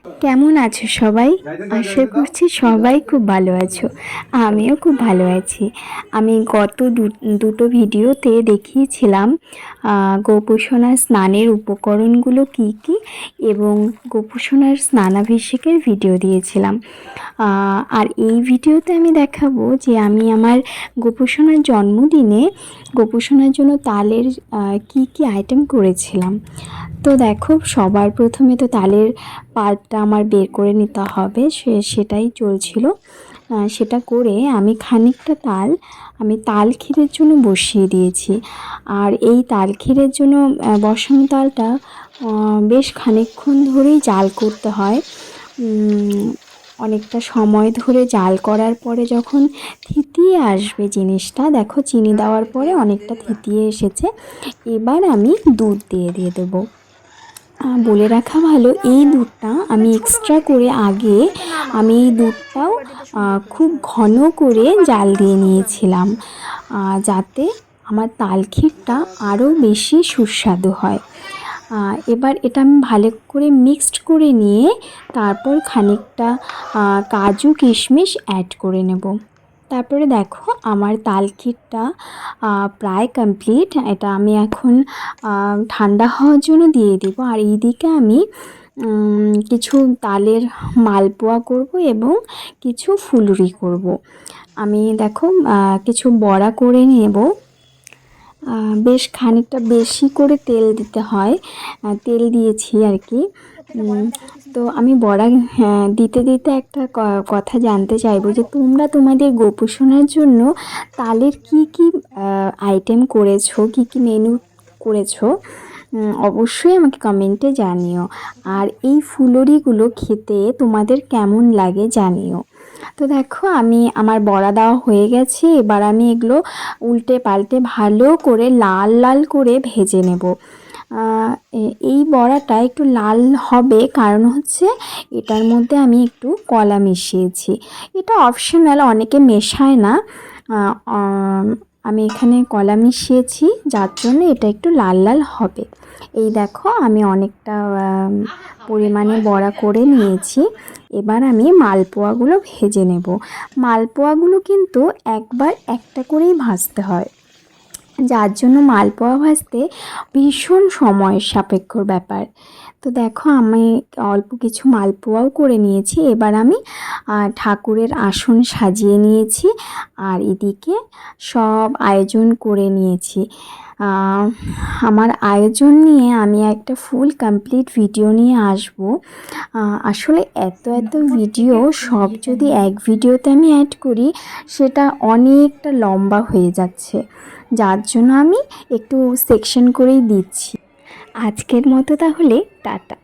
কেমন আছো সবাই? আশা করছি সবাই খুব ভালো আছো। আমিও খুব ভালো আছি। আমি গত দুটো ভিডিওতে দেখিয়েছিলাম গোপুসোনার স্নানের উপকরণগুলো কি কি এবং গোপুসোনার স্নানাভিষেকের ভিডিও দিয়েছিলাম। আর এই ভিডিওতে আমি দেখাবো যে আমি আমার গোপুসোনার জন্মদিনে গোপুসোনার জন্য তালের কি কি আইটেম করেছিলাম। তো দেখো, সবার প্রথমে তো তালের পাল্পটা আমার বের করে নিতে হবে, সেটাই চলছিল। সেটা করে আমি খানিকটা তাল তাল ক্ষীরের জন্য বসিয়ে দিয়েছি। আর এই তাল ক্ষীরের জন্য বসানো তালটা বেশ খানিকক্ষণ ধরেই জাল করতে হয়। অনেকটা সময় ধরে জাল করার পরে যখন থিতিয়ে আসবে জিনিসটা, দেখো চিনি দেওয়ার পরে অনেকটা থিতিয়ে এসেছে। এবার আমি দুধ দিয়ে দেবো। বলে রাখা ভালো, এই দুধটা আমি এক্সট্রা করে আগে এই দুধটাও খুব ঘন করে জাল দিয়ে নিয়েছিলাম, যাতে আমার তাল ক্ষীরটা আরও বেশি সুস্বাদু হয়। এবার এটা আমি ভালো করে মিক্সড করে নিয়ে তারপর খানিকটা কাজু কিশমিশ অ্যাড করে নেব। তারপরে দেখো, আমার তাল ক্ষীরটা প্রায় কমপ্লিট। এটা আমি এখন ঠান্ডা হওয়ার জন্য দিয়ে দেবো। আর এইদিকে আমি কিছু তালের মালপোয়া করব এবং কিছু ফুলুরি করব। আমি দেখো কিছু বড়া করে নেব। বেশ খানিকটা বেশি করে তেল দিতে হয়, তেল দিয়েছি আর কি। তো আমি বড়া দিতে দিতে একটা কথা জানতে চাইবো যে তোমরা তোমাদের গোপুসোনার জন্য তালের কি কি আইটেম করেছো, কি কি মেনু করেছো, অবশ্যই আমাকে কমেন্টে জানিও। আর এই ফুলুরিগুলো খেতে তোমাদের কেমন লাগে জানিও। তো দেখো, আমার বড়া দেওয়া হয়ে গেছে। এবার আমি এগুলো উল্টে পাল্টে ভালো করে লাল লাল করে ভেজে নেব। এই বড়াটা একটু লাল হবে কারণ হচ্ছে এটার মধ্যে আমি একটু কলা মিশিয়েছি। এটা অপশনাল, অনেকে মেশায় না। আমি এখানে কলা মিশিয়েছি, যার জন্য এটা একটু লাল লাল হবে। এই দেখো, আমি অনেকটা পরিমাণে বড়া করে নিয়েছি। এবার আমি মালপোয়াগুলো ভেজে নেব। মালপোয়াগুলো কিন্তু একবার একটা করেই ভাজতে হয়, যার জন্য মালপোয়া ভাজতে ভীষণ সময় সাপেক্ষর ব্যাপার। তো দেখো, আমি অল্প কিছু মালপোয়াও করে নিয়েছি। এবার আমি ঠাকুরের আসন সাজিয়ে নিয়েছি আর এদিকে সব আয়োজন করে নিয়েছি। আমার আয়োজন নিয়ে আমি একটা ফুল কমপ্লিট ভিডিও নিয়ে আসব। আসলে এত ভিডিও সব যদি এক ভিডিওতে আমি অ্যাড করি সেটা অনেকটা লম্বা হয়ে যাচ্ছে, যার জন্য আমি একটু সেকশন করেই দিচ্ছি। আজকের মতো তাহলে টাটা।